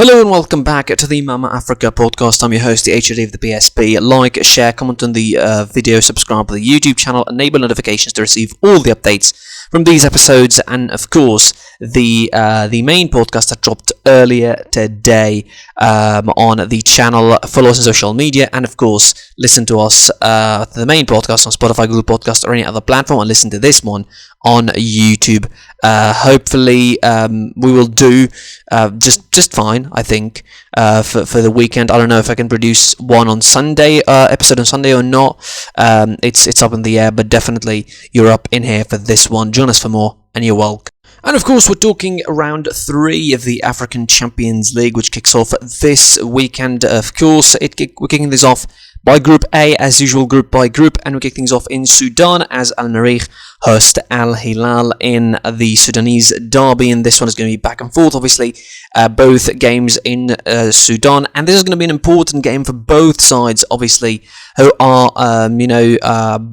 Hello and welcome back to the Mama Africa podcast. I'm your host, the HOD of the PSP. Like, share, comment on the video, subscribe to the YouTube channel, enable notifications to receive all the updates from these episodes, and of course the main podcast that dropped earlier today on the channel. Follow us on social media, and of course listen to us the main podcast on Spotify, Google Podcast, or any other platform, and listen to this one on YouTube. Hopefully we will do just fine, I think, for the weekend. I don't know if I can produce one on Sunday, episode on Sunday or not. It's up in the air, but definitely you're up in here for this one. Join us for more, and you're welcome. And of course, we're talking round 3 of the African Champions League, which kicks off this weekend. Of course, we're kicking this off by Group A, as usual, group by group, and we kick things off in Sudan as Al Merrikh host Al Hilal in the Sudanese derby, and this one is going to be back and forth, obviously, both games in Sudan, and this is going to be an important game for both sides, obviously, who are,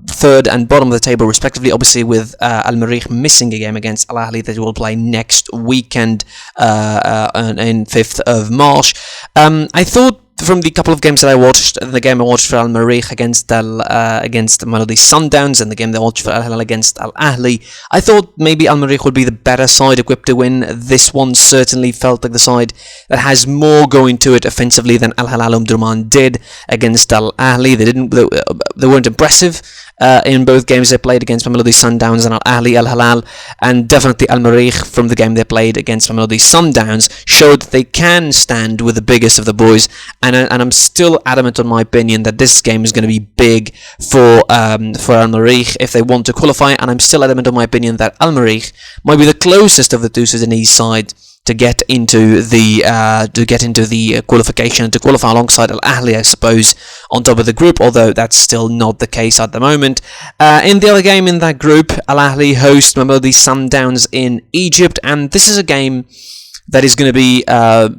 third and bottom of the table, respectively, obviously, with Al Merrikh missing a game against Al Ahly that will play next weekend in 5th of March. I thought, from the couple of games that I watched, the game I watched for Al Merrikh against Mamelodi Sundowns, and the game that I watched for Al Hilal against Al Ahly, I thought maybe Al Merrikh would be the better side equipped to win. This one certainly felt like the side that has more going to it offensively than Al Hilal Omdurman did against Al Ahly. They weren't impressive in both games they played against Mamelodi Sundowns and Al Ahly, Al Hilal, and definitely Al Merrikh from the game they played against Mamelodi Sundowns showed that they can stand with the biggest of the boys. And I'm still adamant on my opinion that this game is going to be big for Al Merrikh if they want to qualify, and I'm still adamant on my opinion that Al Merrikh might be the closest of the two Sudanese sides to get into the qualification, to qualify alongside Al Ahly, I suppose, on top of the group, although that's still not the case at the moment. In the other game in that group, Al Ahly host Mamelodi Sundowns in Egypt, and this is a game that is going to be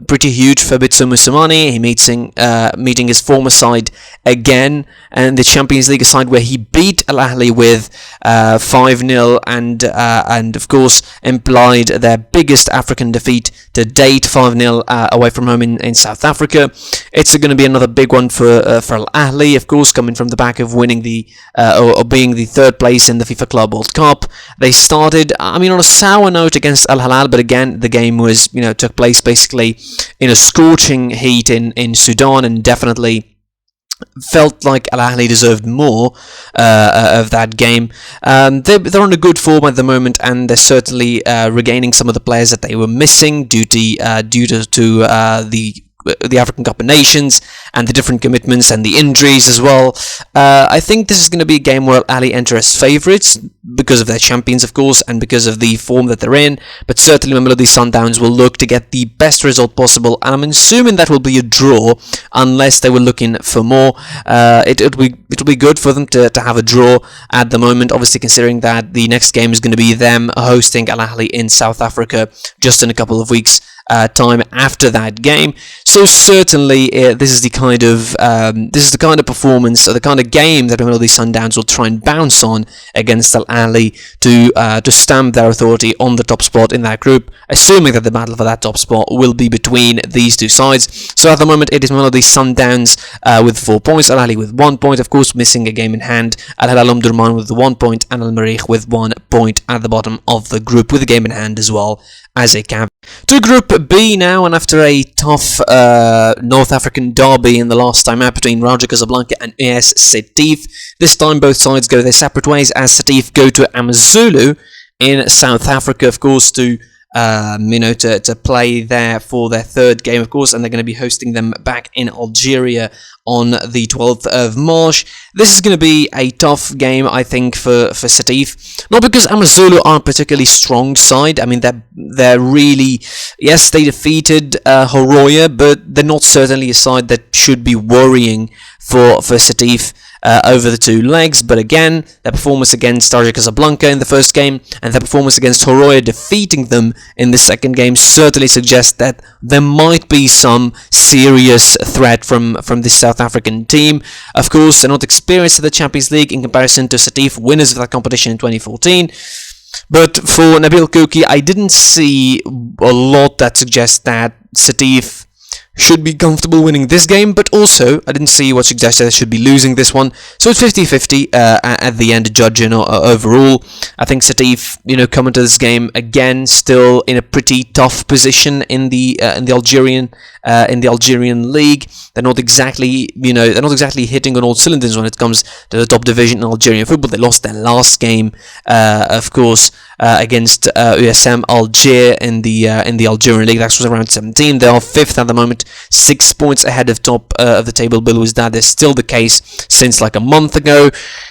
pretty huge for Bitso Musumani. He meeting his former side again, and the Champions League, a side where he beat Al Ahly with 5-0, and of course implied their biggest African defeat to date, 5-0 away from home in South Africa. It's going to be another big one for Al Ahly, of course, coming from the back of winning or being the third place in the FIFA Club World Cup. They started, on a sour note against Al Hilal, but again, the game was, took place basically in a scorching heat in Sudan, and definitely felt like Al Ahly deserved more of that game. They're on a good form at the moment, and they're certainly regaining some of the players that they were missing due to the African Cup of Nations and the different commitments and the injuries as well. I think this is going to be a game where Al Ahly enter as favourites because of their champions, of course, and because of the form that they're in, but certainly Mamelodi Sundowns will look to get the best result possible, and I'm assuming that will be a draw unless they were looking for more. It'll be good for them to have a draw at the moment, obviously considering that the next game is going to be them hosting Al Ahly in South Africa just in a couple of weeks time after that game. So certainly this is the kind of performance, or the kind of game that Mamelodi Sundowns will try and bounce on against Al Ahly to stamp their authority on the top spot in that group, assuming that the battle for that top spot will be between these two sides. So at the moment it is Mamelodi Sundowns with 4 points, Al Ahly with 1 point, of course missing a game in hand, Al Hilal Omdurman with 1 point, and Al Merrikh with 1 point at the bottom of the group with a game in hand as well as a cap. To Group B now, and after a tough North African derby in the last time out between Raja Casablanca and AS Setif, this time both sides go their separate ways as Setif go to Amazulu in South Africa, of course, to play there for their third game, of course, and they're going to be hosting them back in Algeria on the 12th of March. This is going to be a tough game, I think, for Setif. Not because Amazulu are a particularly strong side. They're really, yes, they defeated Horoya, but they're not certainly a side that should be worrying for Setif over the two legs. But again, their performance against Raja Casablanca in the first game and their performance against Horoya defeating them in the second game certainly suggests that there might be some serious threat from this South African team. Of course, they're not experienced at the Champions League in comparison to Setif, winners of that competition in 2014. But for Nabil Kouki, I didn't see a lot that suggests that Setif should be comfortable winning this game, but also I didn't see what suggested they should be losing this one. So it's 50-50 at the end, judging overall. I think Setif, coming to this game again, still in a pretty tough position in the Algerian league. They're not exactly hitting on all cylinders when it comes to the top division in Algerian football. They lost their last game, of course, against USM Alger in the Algerian league. That was around 17. They are 5th at the moment, 6 points ahead of top of the table. Wydad is still the case since like a month ago.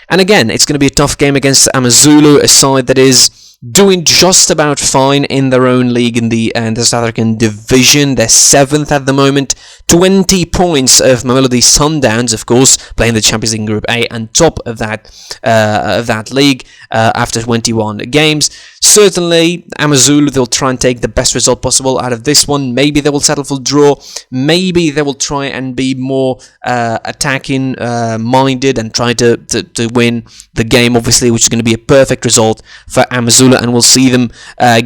And again, it's going to be a tough game against Amazulu, a side that is doing just about fine in their own league in the South African division. They're 7th at the moment, 20 points of Mamelodi Sundowns, of course, playing the Champions League Group A and top of that league after 21 games. Certainly, Amazulu, they'll try and take the best result possible out of this one. Maybe they will settle for draw. Maybe they will try and be more attacking minded and try to win the game, obviously, which is going to be a perfect result for Amazulu, and we'll see them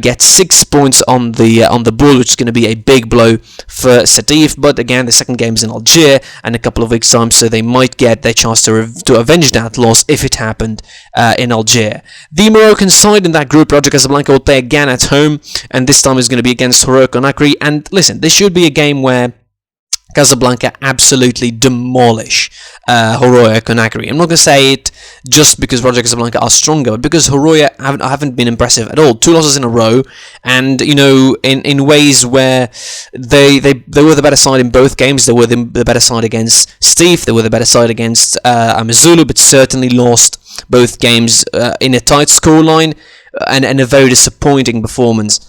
get 6 points on the board, which is going to be a big blow for Setif. But again, the second game is in Alger in a couple of weeks' time, so they might get their chance to avenge that loss if it happened in Alger. The Moroccan side in that group, Raja Casablanca, will play again at home, and this time is going to be against Horoya. And listen, this should be a game where Casablanca absolutely demolish Horoya Conakry. I'm not going to say it just because Raja Casablanca are stronger, but because Horoya haven't been impressive at all. 2 losses in a row, and in ways where they were the better side in both games. They were the better side against Setif. They were the better side against Amazulu, but certainly lost both games in a tight scoreline and a very disappointing performance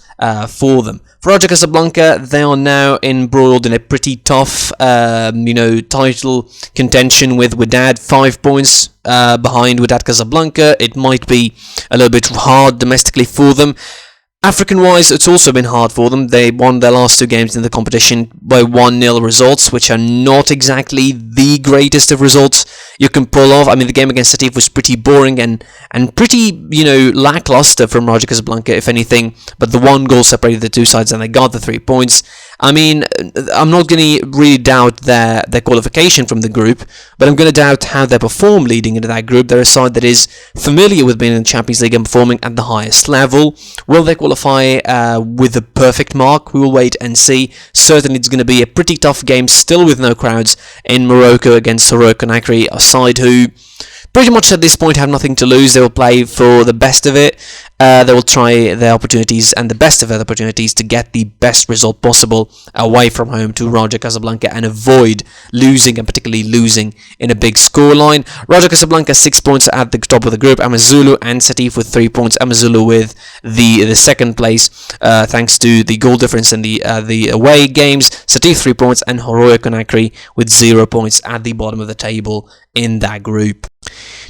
for them. For Raja Casablanca, they are now embroiled in a pretty tough, title contention with Wydad, 5 points behind Wydad Casablanca. It might be a little bit hard domestically for them. African-wise, it's also been hard for them. They won their last 2 games in the competition by 1-0 results, which are not exactly the greatest of results you can pull off. I mean, the game against Setif was pretty boring and pretty, lackluster from Raja Casablanca, if anything. But the 1 goal separated the 2 sides, and they got the 3 points. I mean, I'm not going to really doubt their qualification from the group, but I'm going to doubt how they perform leading into that group. They're a side that is familiar with being in the Champions League and performing at the highest level. Will they qualify with a perfect mark? We will wait and see. Certainly, it's going to be a pretty tough game, still with no crowds in Morocco against Horoya Conakry, a side who pretty much at this point have nothing to lose. They will play for the best of it. They will try their opportunities and the best of their opportunities to get the best result possible away from home to Raja Casablanca and avoid losing, and particularly losing in a big scoreline. Raja Casablanca 6 points at the top of the group. Amazulu and Setif with 3 points. Amazulu with the second place thanks to the goal difference in the away games. Setif 3 points, and Horoya Conakry with 0 points at the bottom of the table in that group.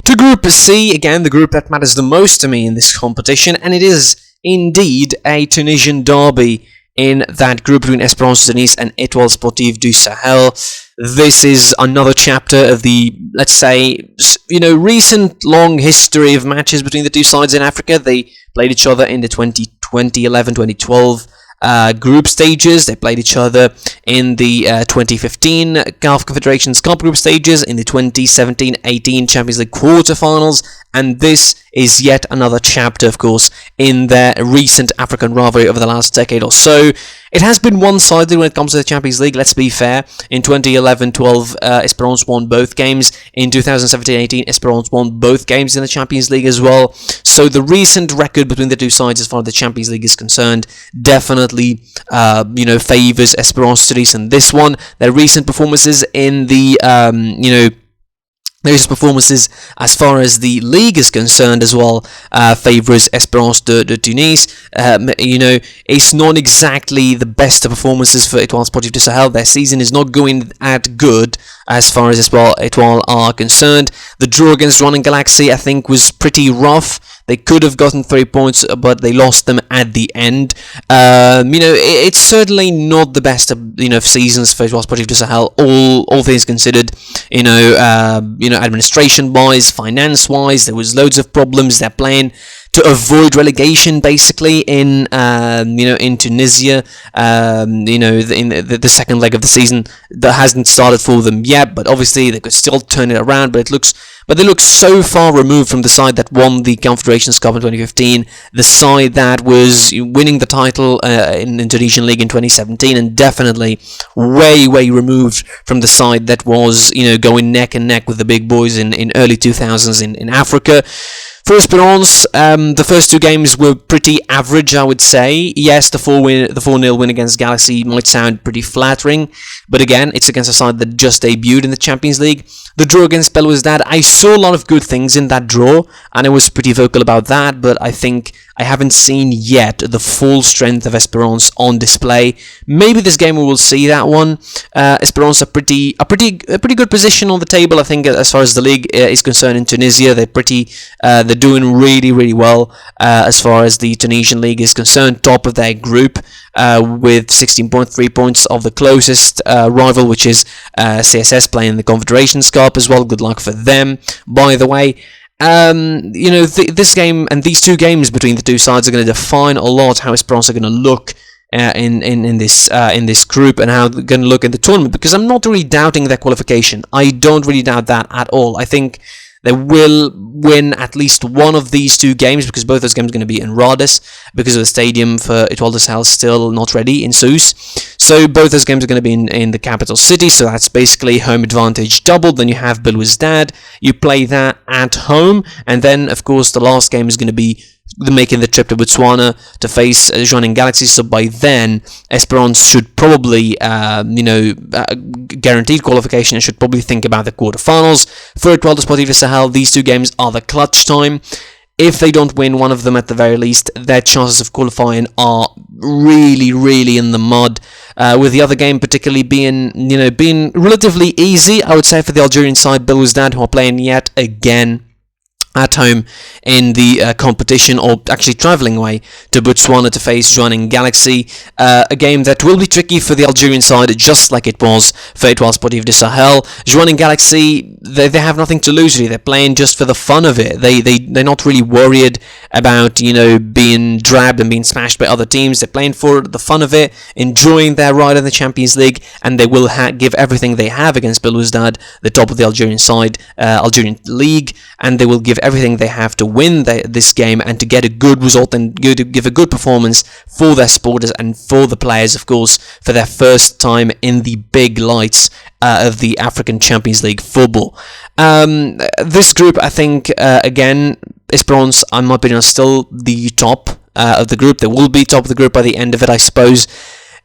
To Group C, again, the group that matters the most to me in this competition, and it is indeed a Tunisian derby in that group between Esperance Sudanese and Etoile Sportive du Sahel. This is another chapter of the, let's say, recent long history of matches between the two sides in Africa. They played each other in the 2011, 2012 group stages. They played each other in the 2015 CAF Confederations Cup group stages, in the 2017-18 Champions League quarterfinals, and this is yet another chapter, of course, in their recent African rivalry over the last decade or so. It has been one-sided when it comes to the Champions League, let's be fair. In 2011-12, Esperance won both games. In 2017-18, Esperance won both games in the Champions League as well. So the recent record between the two sides as far as the Champions League is concerned definitely, favours Esperance Sudanese in this one. Their recent performances in the, Those performances, as far as the league is concerned as well, favours Esperance de Tunis. It's not exactly the best of performances for Etoile Sportive du Sahel. Their season is not going that good as far as Etoile are concerned. The draw against Running Galaxy, I think, was pretty rough. They could have gotten 3 points, but they lost them at the end. It's certainly not the best of seasons for Etoile Sportive du Sahel. All things considered, administration-wise, finance-wise, there was loads of problems. They're playing to avoid relegation, basically, in in Tunisia. In the second leg of the season that hasn't started for them yet, but obviously they could still turn it around. But they look so far removed from the side that won the Confederations Cup in 2015, the side that was winning the title in Indonesian League in 2017, and definitely way removed from the side that was going neck and neck with the big boys in early 2000s in Africa. For Esperance, the first two games were pretty average, I would say. Yes, the 4-0 win against Galaxy might sound pretty flattering, but again, it's against a side that just debuted in the Champions League. The draw against Belouizdad, I saw a lot of good things in that draw, and I was pretty vocal about that, but I think I haven't seen yet the full strength of Esperance on display. Maybe this game we will see that one. Esperance a pretty good position on the table, I think, as far as the league is concerned in Tunisia. They're doing really well as far as the Tunisian league is concerned. Top of their group with 16.3 points of the closest rival, which is CSS, playing the Confederations Cup as well. Good luck for them, by the way. This game and these two games between the two sides are going to define a lot how Esperance are going to look in this group, and how they're going to look in the tournament, because I'm not really doubting their qualification. I don't really doubt that at all. I think they will win at least one of these two games, because both those games are going to be in Rhodes, because of the stadium for Etoile de Sahel still not ready in Sousse. So both those games are going to be in the capital city, so that's basically home advantage doubled. Then you have Belouizdad, you play that at home, and then of course the last game is going to be making the trip to Botswana to face Jwaneng Galaxy. So by then, Esperance should probably, guaranteed qualification, and should probably think about the quarterfinals. For Etoile de Sahel, these two games are the clutch time. If they don't win one of them at the very least, their chances of qualifying are really in the mud. With the other game particularly being relatively easy, I would say, for the Algerian side, Belouizdad, who are playing yet again at home in the competition, or actually travelling away to Botswana to face Jwaneng Galaxy. A game that will be tricky for the Algerian side, just like it was for Etoile Sportive de Sahel. Jwaneng Galaxy, they have nothing to lose really. They're playing just for the fun of it. They're not really worried about being drabbed and being smashed by other teams. They're playing for the fun of it, enjoying their ride in the Champions League, and they will give everything they have against Belouizdad, the top of the Algerian side, Algerian league, and they will give everything they have to win this game and to get a good result and to give a good performance for their supporters and for the players, of course, for their first time in the big lights of the African Champions League football. This group, I think, again, Esperance, in my opinion, are still the top of the group. They will be top of the group by the end of it, I suppose.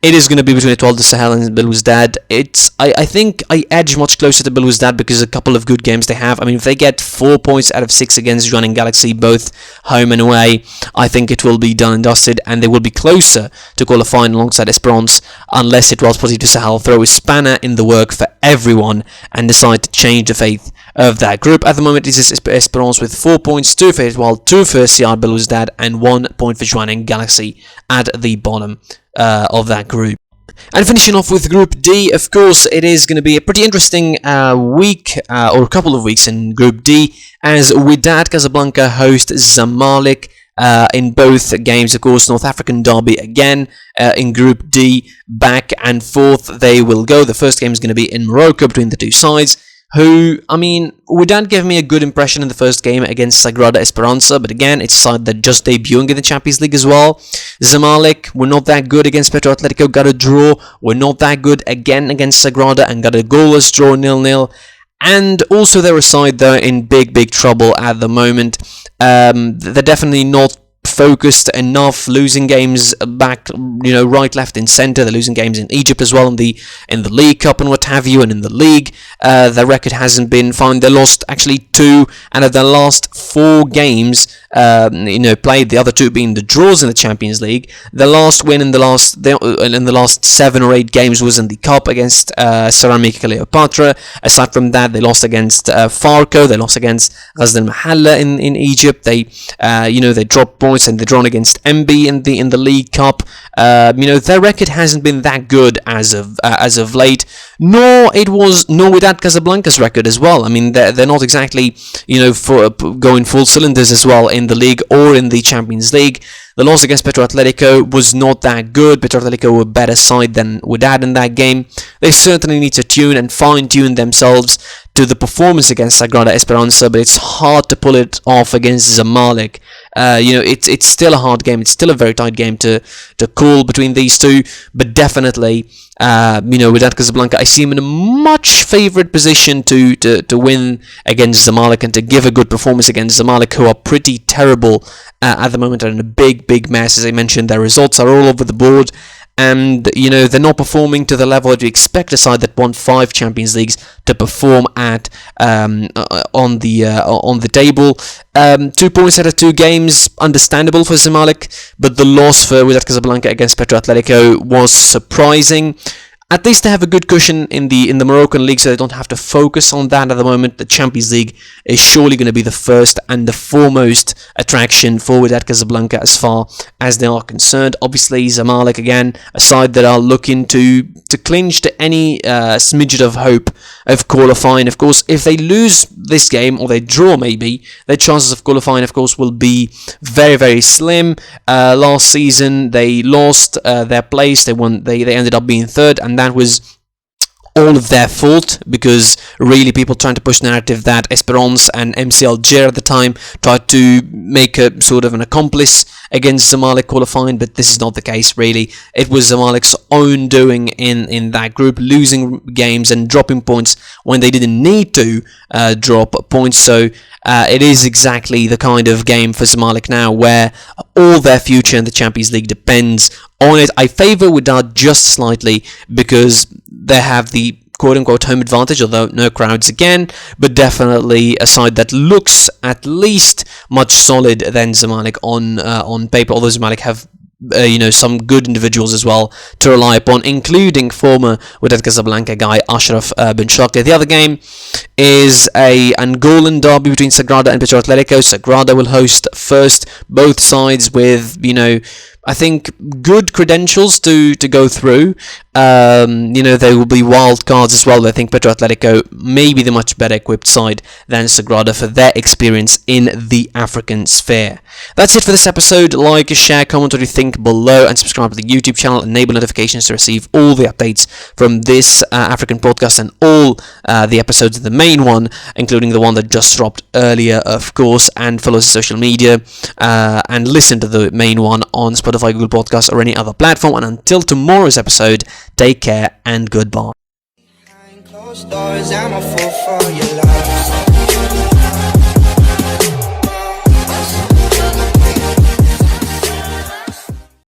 It is going to be between Etoile de Sahel and Belouizdad. I think I edge much closer to Belouizdad because a couple of good games they have. I mean, if they get 4 points out of 6 against Jwaneng Galaxy, both home and away, I think it will be done and dusted, and they will be closer to qualifying alongside Esperance, unless Etoile Sportive de Sahel throw a spanner in the work for everyone and decide to change the fate of that group. At the moment, it is Esperance with 4 points, 2 for Etoile, 2 for CR Belouizdad, and 1 point for Jwaneng Galaxy at the bottom of that group. And finishing off with Group D, of course, it is going to be a pretty interesting week, or a couple of weeks in Group D, as Wydad Casablanca host Zamalek in both games. Of course, North African derby again in Group D, back and forth they will go. The first game is going to be in Morocco between the two sides, who, I mean, Wydad gave me a good impression in the first game against Sagrada Esperança, but again, it's a side that just debuting in the Champions League as well. Zamalek were not that good against Petro Atletico, got a draw. Were not that good again against Sagrada and got a goalless draw, 0-0. And also they're a side that are in big trouble at the moment. They're definitely not focused enough, losing games back, right, left, and centre. They're losing games in Egypt as well, in the League Cup and what have you, and in the league. Their record hasn't been fine. They lost actually 2 out of their last 4 games played, the other 2 being the draws in the Champions League. The last win in the last 7 or 8 games was in the Cup against Ceramica Cleopatra. Aside from that, they lost against Farco, they lost against Ghazal Mahalla in Egypt. They dropped points and they drawn against MB in the League Cup. Their record hasn't been that good as of late. Nor Wydad Casablanca's record as well. I mean, they're not exactly for going full cylinders as well in the league or in the Champions League. The loss against Petro Atletico was not that good. Petro Atletico were a better side than Wydad in that game. They certainly need to tune and fine-tune themselves to the performance against Sagrada Esperance, but it's hard to pull it off against Zamalek. It's still a hard game. It's still a very tight game to call between these two, but definitely, Wydad Casablanca, I see him in a much favoured position to win against Zamalek and to give a good performance against Zamalek, who are pretty terrible at the moment and in a big mess. As I mentioned, their results are all over the board. And, they're not performing to the level that you expect a side that won 5 Champions Leagues to perform at on the table. 2 points out of 2 games, understandable for Zamalek, but the loss for Wydad Casablanca against Petro Atletico was surprising. At least they have a good cushion in the Moroccan league, so they don't have to focus on that at the moment. The Champions League is surely going to be the first and the foremost attraction for Wydad Casablanca as far as they are concerned. Obviously, Zamalek again, a side that are looking to clinch to any smidget of hope of qualifying. Of course, if they lose this game or they draw, maybe their chances of qualifying, of course, will be very slim. Last season they lost their place. They ended up being third, and that was all of their fault, because really people trying to push the narrative that Esperance and MC Alger at the time tried to make a sort of an accomplice against Zamalek qualifying, but this is not the case really. It was Zamalek's own doing in that group, losing games and dropping points when they didn't need to drop points. So it is exactly the kind of game for Zamalek now where all their future in the Champions League depends on it. I favour Wydad just slightly because they have the quote-unquote home advantage, although no crowds again, but definitely a side that looks at least much solid than Zamalek on paper, although Zamalek have some good individuals as well to rely upon, including former Wydad Casablanca guy Ashraf Ben Shaka. The other game is a Angolan derby between Sagrada and Petro Atletico. Sagrada will host first, both sides with I think good credentials to go through. There will be wild cards as well. I think Petro Atletico may be the much better equipped side than Sagrada for their experience in the African sphere. That's it for this episode. Like, share, comment what you think below, and subscribe to the YouTube channel. Enable notifications to receive all the updates from this African podcast and all the episodes of the main one, including the one that just dropped earlier, of course. And follow us on social media and listen to the main one on Spotify, Google Podcasts, or any other platform. And until tomorrow's episode, take care and goodbye. Behind closed doors, I'm a fool for your love.